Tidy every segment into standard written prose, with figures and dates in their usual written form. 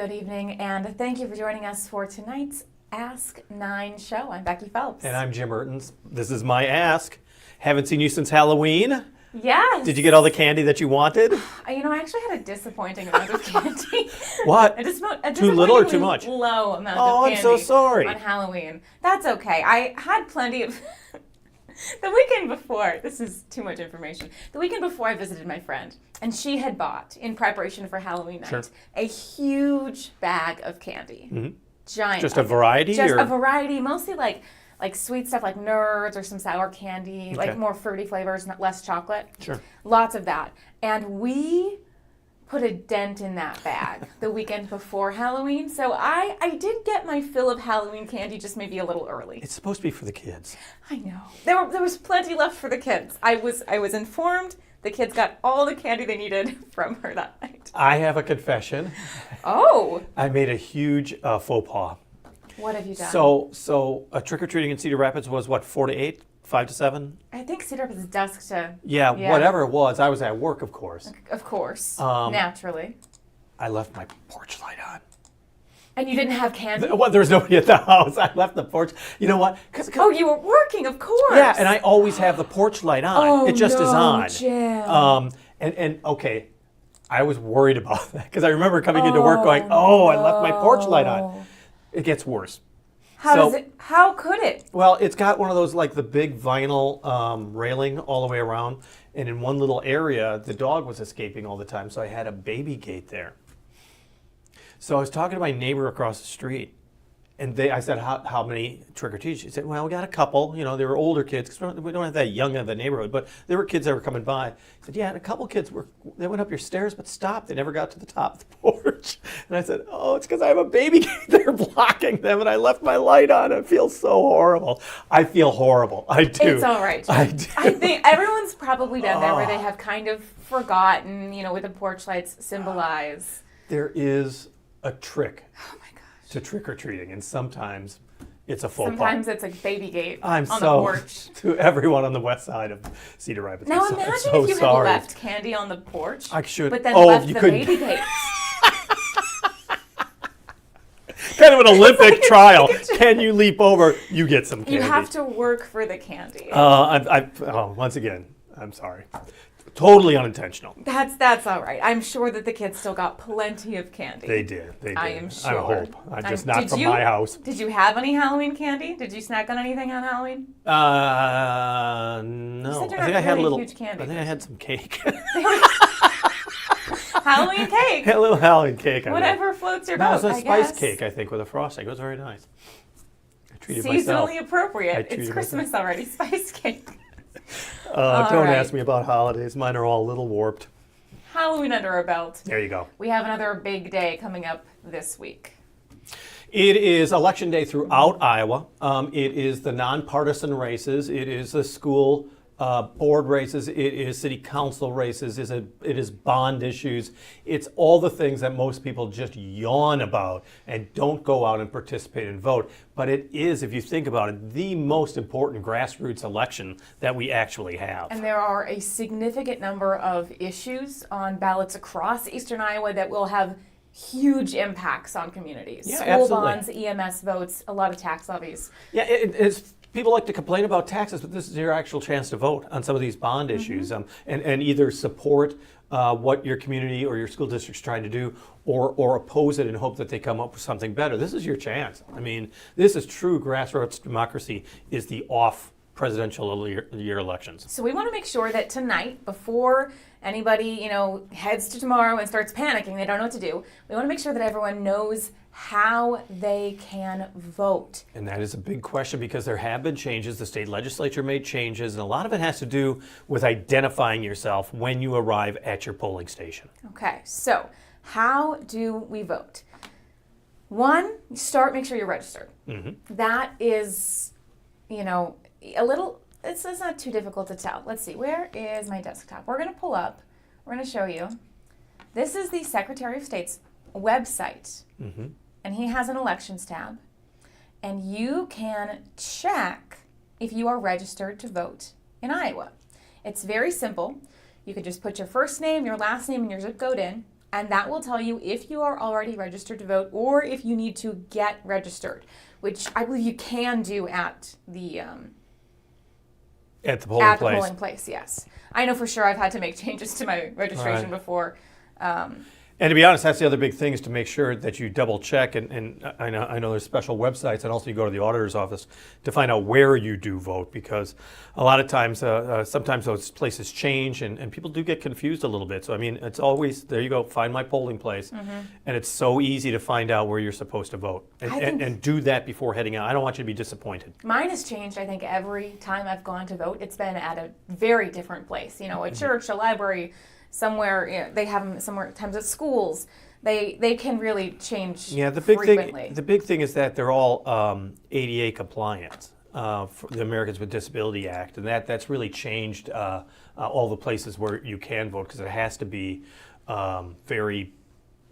Good evening, and thank you for joining us for tonight's Ask 9 show. I'm Becky Phelps. And I'm Jim Mertens. This is my Ask. Haven't seen you since Halloween. Yes. Did you get all the candy that you wanted? I actually had a disappointing amount of candy. What? Too little or too much? Low amount Oh, of I'm candy so sorry. on Halloween. That's okay. I had plenty of... The weekend before, this is too much information. The weekend before I visited my friend, and she had bought, in preparation for Halloween night, Sure. a huge bag of candy. Mm-hmm. Giant. Just a variety? Just or? a variety, mostly like sweet stuff like Nerds or some sour candy, Okay. like more fruity flavors, less chocolate. Sure. Lots of that. And we put a dent in that bag the weekend before Halloween. So I did get my fill of Halloween candy, just maybe a little early. It's supposed to be for the kids. I know. There was plenty left for the kids. I was informed the kids got all the candy they needed from her that night. I have a confession. Oh. I made a huge faux pas. What have you done? So trick-or-treating in Cedar Rapids was what, 4 to 8? 5 to 7? I think Cedar Rapids is dusk to... Yeah, whatever it was. I was at work, of course. Of course. Naturally. I left my porch light on. And you didn't have candy? Well, there was nobody at the house. I left the porch. You know what? Oh, you were working, of course. Yeah, and I always have the porch light on. Oh, it just is on. Jim. And okay, I was worried about that because I remember coming into work going, I left my porch light on. It gets worse. How could it? Well, it's got one of those like the big vinyl railing all the way around, and in one little area, the dog was escaping all the time, so I had a baby gate there. So I was talking to my neighbor across the street, and I said, how many trick-or-treats? She said, well, we got a couple. You know, they were older kids, because we don't have that young of a neighborhood, but there were kids that were coming by. I said, yeah, and a couple kids, they went up your stairs, but stopped. They never got to the top of the porch. And I said, it's because I have a baby gate there blocking them, and I left my light on. It feels so horrible. I feel horrible. I do. It's all right. I do. I think everyone's probably done that, where they have kind of forgotten, what the porch lights symbolize. There is a trick Oh my gosh. to trick-or-treating, and sometimes it's a faux pas. Sometimes it's like baby gate I'm on so the porch. to everyone on the west side of Cedar Rapids. Now I'm imagine so if you had sorry. left candy on the porch, I should. but then left you the couldn't. baby gate. Kind of an Olympic trial. Can you leap over? You get some candy. You have to work for the candy. Once again, I'm sorry. Totally unintentional. That's all right. I'm sure that the kids still got plenty of candy. They did. I am sure. I hope. Just not from my house. Did you have any Halloween candy? Did you snack on anything on Halloween? No. You said you're I think not I had a really little. huge candy I think I had some cake. Halloween cake. A little Halloween cake. Whatever floats your No, boat, it was a I spice guess. cake, I think, with a frosting. It was very nice. I treated Seasonally myself. appropriate. treated It's Christmas already. Spice cake. Don't right. ask me about holidays. Mine are all a little warped. Halloween under our belt. There you go. We have another big day coming up this week. It is election day throughout Iowa. It is the nonpartisan races. It is the school board races. It is city council races. It is bond issues. It's all the things that most people just yawn about and don't go out and participate and vote. But it is, if you think about it, the most important grassroots election that we actually have. And there are a significant number of issues on ballots across eastern Iowa that will have huge impacts on communities. Yeah, School absolutely. bonds, EMS votes, a lot of tax levies. Yeah, it's people like to complain about taxes, but this is your actual chance to vote on some of these bond issues, and either support what your community or your school district's trying to do, or oppose it and hope that they come up with something better. This is your chance. I mean, this is true grassroots democracy, is the off presidential year elections. So we want to make sure that tonight, before anybody, heads to tomorrow and starts panicking, they don't know what to do, we want to make sure that everyone knows how they can vote. And that is a big question because there have been changes. The state legislature made changes, and a lot of it has to do with identifying yourself when you arrive at your polling station. Okay, so how do we vote? One, make sure you're registered. Mm-hmm. That is, a little, it's not too difficult to tell. Let's see, where is my desktop? We're going to pull up, we're going to show you. This is the Secretary of State's website. Mm-hmm. And he has an elections tab, and you can check if you are registered to vote in Iowa. It's very simple. You could just put your first name, your last name, and your zip code in, and that will tell you if you are already registered to vote or if you need to get registered, which I believe you can do at the polling place. Yes, I know for sure. I've had to make changes to my registration before. And to be honest, that's the other big thing, is to make sure that you double check. And I know there's special websites, and also you go to the auditor's office to find out where you do vote, because a lot of times, sometimes those places change, and people do get confused a little bit. So I mean, it's always, there you go, find my polling place, and it's so easy to find out where you're supposed to vote, and do that before heading out. I don't want you to be disappointed. Mine has changed. I think every time I've gone to vote, it's been at a very different place. You know, a church, a library. Somewhere, you know, they have them somewhere. Times at schools, they can really change. Yeah, frequently. The big thing is that they're all ADA compliant, for the Americans with Disability Act, and that's really changed all the places where you can vote, because it has to be very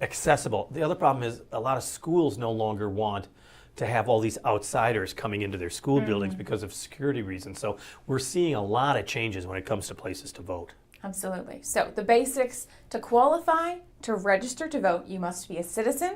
accessible. The other problem is a lot of schools no longer want to have all these outsiders coming into their school buildings because of security reasons. So we're seeing a lot of changes when it comes to places to vote. Absolutely. So the basics: to qualify to register to vote, you must be a citizen,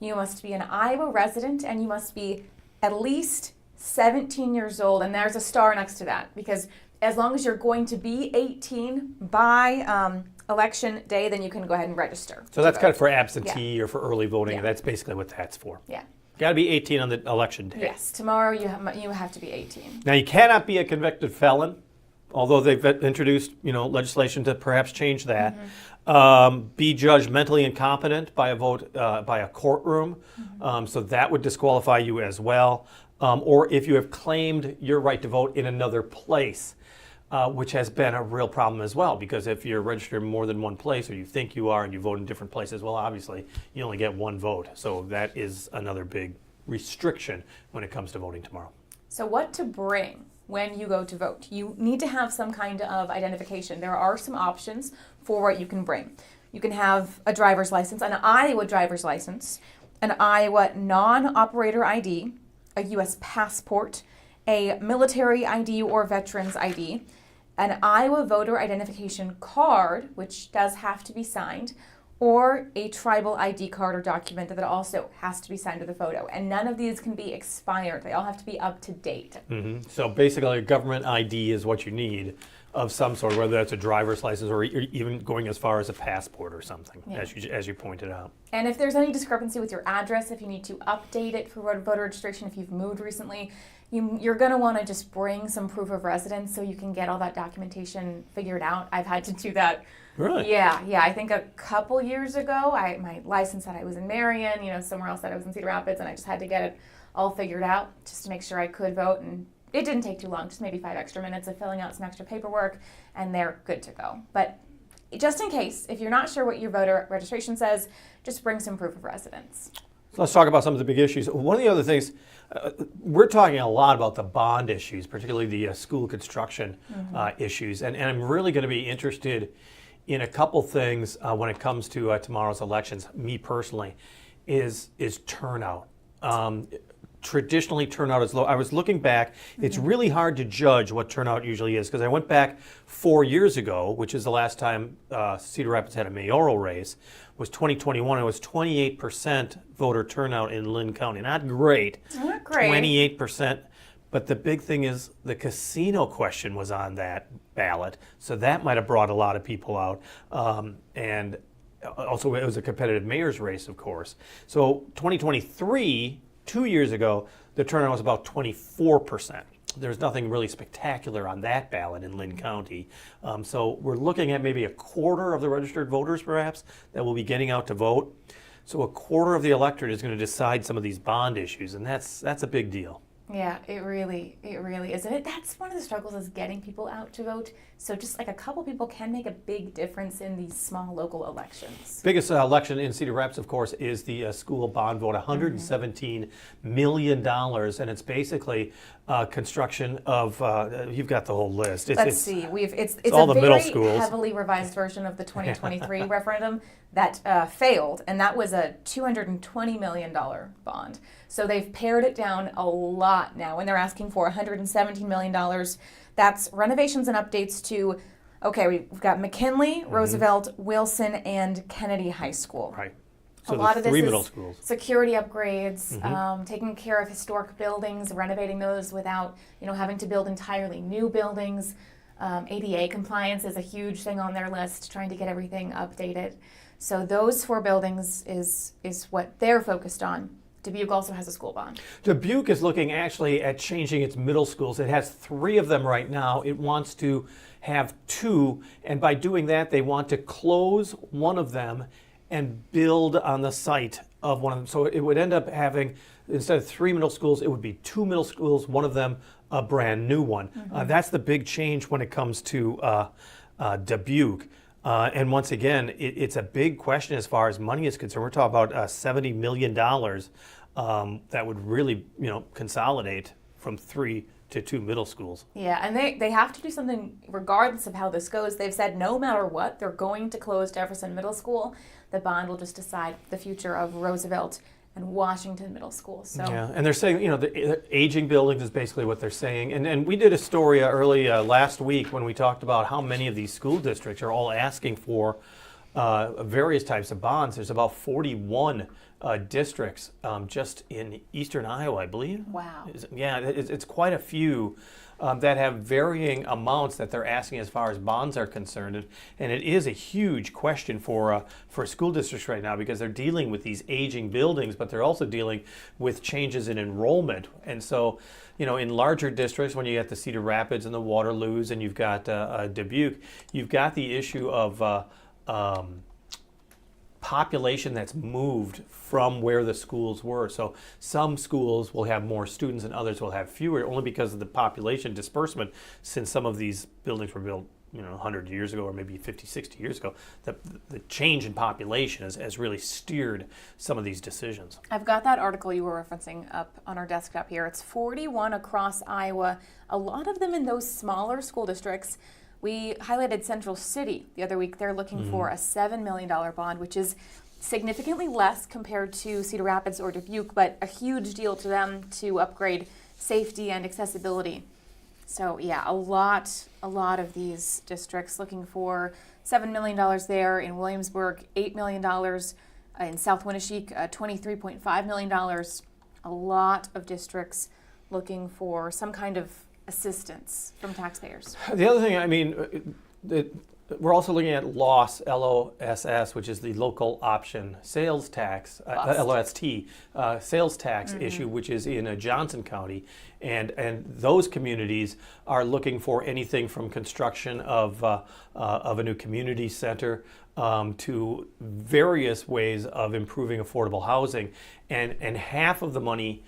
you must be an Iowa resident, and you must be at least 17 years old. And there's a star next to that, because as long as you're going to be 18 by election day, then you can go ahead and register. So that's kind of for absentee or for early voting. That's basically what that's for. Yeah. Got to be 18 on the election day. Yes. Tomorrow you have to be 18. Now, you cannot be a convicted felon, although they've introduced, legislation to perhaps change that. Be judged mentally incompetent by a vote by a courtroom, so that would disqualify you as well. Or if you have claimed your right to vote in another place, which has been a real problem as well, because if you're registered in more than one place, or you think you are and you vote in different places, well, obviously you only get one vote. So that is another big restriction when it comes to voting tomorrow. So what to bring when you go to vote? You need to have some kind of identification. There are some options for what you can bring. You can have a driver's license, an Iowa driver's license, an Iowa non-operator ID, a U.S. passport, a military ID or veteran's ID, an Iowa voter identification card, which does have to be signed, or a tribal ID card or document that also has to be signed with a photo. And none of these can be expired. They all have to be up to date. So basically, a government ID is what you need of some sort, whether that's a driver's license or even going as far as a passport or something, as you pointed out. And if there's any discrepancy with your address, if you need to update it for voter registration, if you've moved recently, you're going to want to just bring some proof of residence so you can get all that documentation figured out. I've had to do that. Really? Yeah. I think a couple years ago, my license said I was in Marion, somewhere else said I was in Cedar Rapids, and I just had to get it all figured out just to make sure I could vote. And it didn't take too long, just maybe 5 extra minutes of filling out some extra paperwork, and they're good to go. But just in case, if you're not sure what your voter registration says, just bring some proof of residence. So let's talk about some of the big issues. One of the other things, we're talking a lot about the bond issues, particularly the school construction issues, and I'm really going to be interested in a couple things when it comes to tomorrow's elections. Me personally, is turnout. Traditionally, turnout is low. I was looking back. It's really hard to judge what turnout usually is, because I went back 4 years ago, which is the last time Cedar Rapids had a mayoral race, was 2021. It was 28% voter turnout in Lynn County. Not great. Not great. 28%. But the big thing is the casino question was on that ballot, so that might have brought a lot of people out. And also, it was a competitive mayor's race, of course. So 2023, 2 years ago, the turnout was about 24%. There's nothing really spectacular on that ballot in Lynn County. So we're looking at maybe a quarter of the registered voters, perhaps, that will be getting out to vote. So a quarter of the electorate is going to decide some of these bond issues, and that's a big deal. Yeah, it really is. And that's one of the struggles, is getting people out to vote. So just like a couple people can make a big difference in these small local elections. Biggest election in Cedar Rapids, of course, is the school bond vote, $117 million. And it's basically construction of, you've got the whole list. Let's see. It's all a the middle very schools. Heavily revised version of the 2023 referendum that failed. And that was a $220 million bond. So they've pared it down a lot now, and they're asking for $117 million. That's renovations and updates to Okay, we've got McKinley, Roosevelt, Wilson, and Kennedy High School. Right. So A lot of this three is middle schools. security upgrades, taking care of historic buildings, renovating those without, having to build entirely new buildings. ADA compliance is a huge thing on their list, trying to get everything updated. So those 4 buildings is what they're focused on. Dubuque also has a school bond. Dubuque is looking actually at changing its middle schools. It has 3 of them right now. It wants to have 2, and by doing that, they want to close one of them and build on the site of one of them. So it would end up having, instead of 3 middle schools, it would be 2 middle schools, one of them a brand new one. That's the big change when it comes to Dubuque. And once again, it's a big question as far as money is concerned. We're talking about $70 million that would really, consolidate from 3 to 2 middle schools. Yeah, and they have to do something regardless of how this goes. They've said no matter what, they're going to close Jefferson Middle School. The bond will just decide the future of Roosevelt and Washington Middle School. So yeah, and they're saying, the aging buildings is basically what they're saying. And we did a story early last week when we talked about how many of these school districts are all asking for various types of bonds. There's about 41 districts just in eastern Iowa, I believe. wow. It's quite a few that have varying amounts that they're asking as far as bonds are concerned. And it is a huge question for school districts right now because they're dealing with these aging buildings, but they're also dealing with changes in enrollment. And so, in larger districts, when you get the Cedar Rapids and the Waterloos and you've got Dubuque, you've got the issue of population that's moved from where the schools were. So some schools will have more students and others will have fewer only because of the population disbursement since some of these buildings were built 100 years ago or maybe 50, 60 years ago. The change in population has really steered some of these decisions. I've got that article you were referencing up on our desktop here. It's 41 across Iowa, a lot of them in those smaller school districts. We highlighted Central City the other week. They're looking for a $7 million bond, which is significantly less compared to Cedar Rapids or Dubuque, but a huge deal to them to upgrade safety and accessibility. So yeah, a lot of these districts looking for $7 million there. In Williamsburg, $8 million. In South Winneshiek, $23.5 million. A lot of districts looking for some kind of assistance from taxpayers. The other thing, we're also looking at LOSS, LOSS, which is the local option sales tax, LOST, sales tax issue, which is in Johnson County. And those communities are looking for anything from construction of a new community center to various ways of improving affordable housing. And half of the money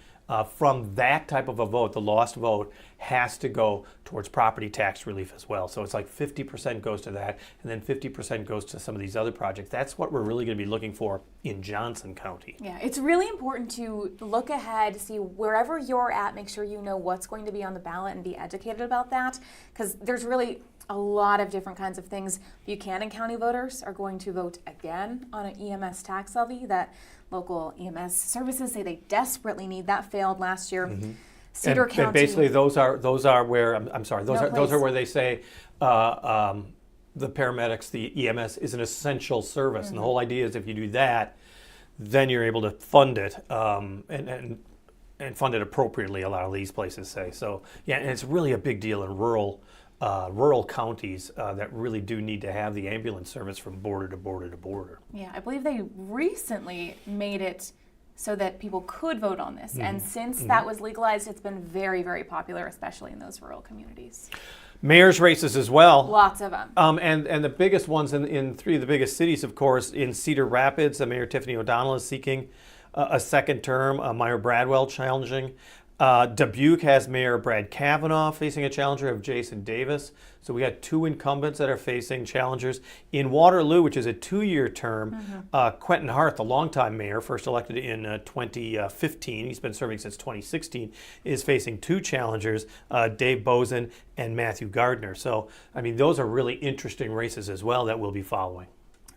from that type of a vote, the lost vote, has to go towards property tax relief as well. So it's like 50% goes to that, and then 50% goes to some of these other projects. That's what we're really going to be looking for in Johnson County. Yeah, it's really important to look ahead, see wherever you're at, make sure you know what's going to be on the ballot and be educated about that, because there's really a lot of different kinds of things. Buchanan County voters are going to vote again on an EMS tax levy that local EMS services say they desperately need. That failed last year. Cedar County. And basically, those are where those are where they say the paramedics, the EMS is an essential service, and the whole idea is if you do that, then you're able to fund it and fund it appropriately. A lot of these places say so. Yeah, and it's really a big deal in rural counties that really do need to have the ambulance service from border to border to border. Yeah, I believe they recently made it so that people could vote on this. And since that was legalized, it's been very, very popular, especially in those rural communities. Mayor's races as well. Lots of them. And the biggest ones in 3 of the biggest cities, of course, in Cedar Rapids, Mayor Tiffany O'Donnell is seeking a second term. Mayor Bradwell challenging. Dubuque has Mayor Brad Kavanaugh facing a challenger of Jason Davis. So we got 2 incumbents that are facing challengers. In Waterloo, which is a 2-year term, Quentin Hart, the longtime mayor, first elected in 2015, he's been serving since 2016, is facing 2 challengers, Dave Bozen and Matthew Gardner. So, those are really interesting races as well that we'll be following.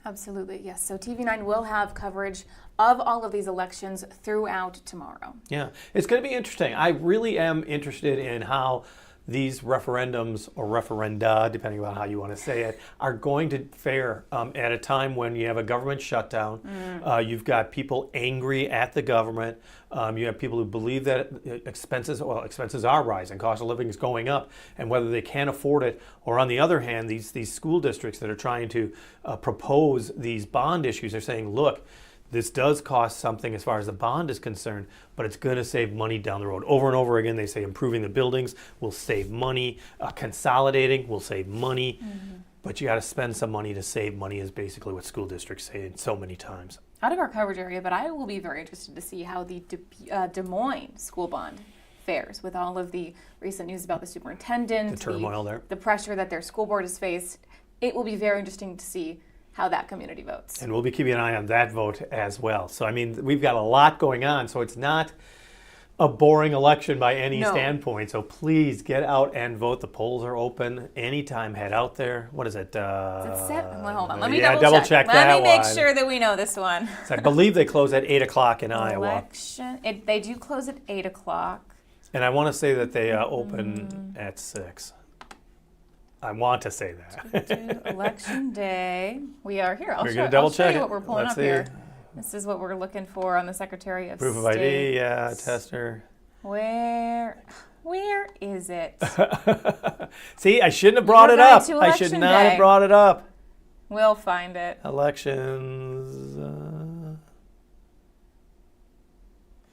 Absolutely, yes. So TV9 will have coverage of all of these elections throughout tomorrow. Yeah, it's going to be interesting. I really am interested in how these referendums or referenda, depending on how you want to say it, are going to fare at a time when you have a government shutdown. You've got people angry at the government. You have people who believe that expenses are rising, cost of living is going up, and whether they can't afford it, or on the other hand, these school districts that are trying to propose these bond issues are saying, look, this does cost something as far as the bond is concerned, but it's going to save money down the road. Over and over again, they say improving the buildings will save money, consolidating will save money, but you got to spend some money to save money is basically what school districts say so many times. Out of our coverage area, but I will be very interested to see how the Des Moines school bond fares with all of the recent news about the superintendent, The turmoil there. the pressure that their school board has faced. It will be very interesting to see how that community votes. And we'll be keeping an eye on that vote as well. So, I mean, we've got a lot going on, so it's not a boring election by any standpoint. So please get out and vote. The polls are open anytime. Head out there. What is it? Well, hold on. Let me double check that Let me make one. sure that we know this one. So I believe they close at 8 o'clock in Iowa. They do close at 8 o'clock. And I want to say that they open at 6. I want to say that. Election day. We are here. I'll We're show, going to double I'll show check you it. what we're pulling Let's up see. here. This is what we're looking for on the Secretary of Proof of State. ID, yeah, tester. Where is it? See, I shouldn't have brought You're it going up. to I should election not day. have brought it up. We'll find it. Elections.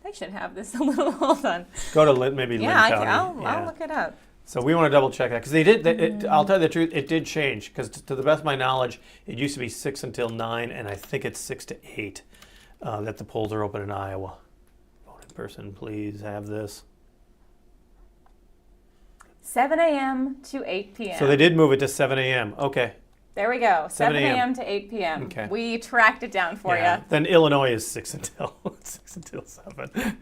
They should have this a little. Hold on. Go to maybe Lynn County. I'll look it up. So we want to double check that because they did. I'll tell you the truth, it did change because to the best of my knowledge, it used to be 6 until 9, and I think it's 6 to 8 that the polls are open in Iowa. Vote in person, please have this. 7 a.m. to 8 p.m. So they did move it to 7 a.m. Okay. There we go. 7 7 a.m. a.m. to 8 p.m. Okay. We tracked it down for you. Then Illinois is 6 until 7.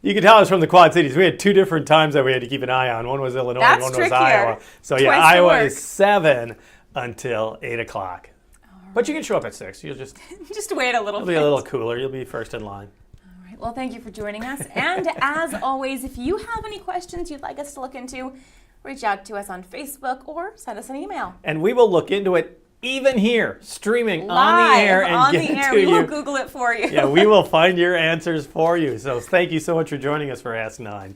You can tell us from the Quad Cities. We had 2 different times that we had to keep an eye on. One was Illinois, That's and one trickier. was Iowa. So yeah, Twice the Iowa work. is 7 until 8 o'clock. But you can show up at 6. You'll just Just wait a little it'll bit. be a little cooler. You'll be first in line. All right. Well, thank you for joining us. And as always, if you have any questions you'd like us to look into, reach out to us on Facebook or send us an email. And we will look into it even here, streaming Live on the air and on get the it air. to We will you. Google it for you. Yeah, we will find your answers for you. So thank you so much for joining us for Ask 9.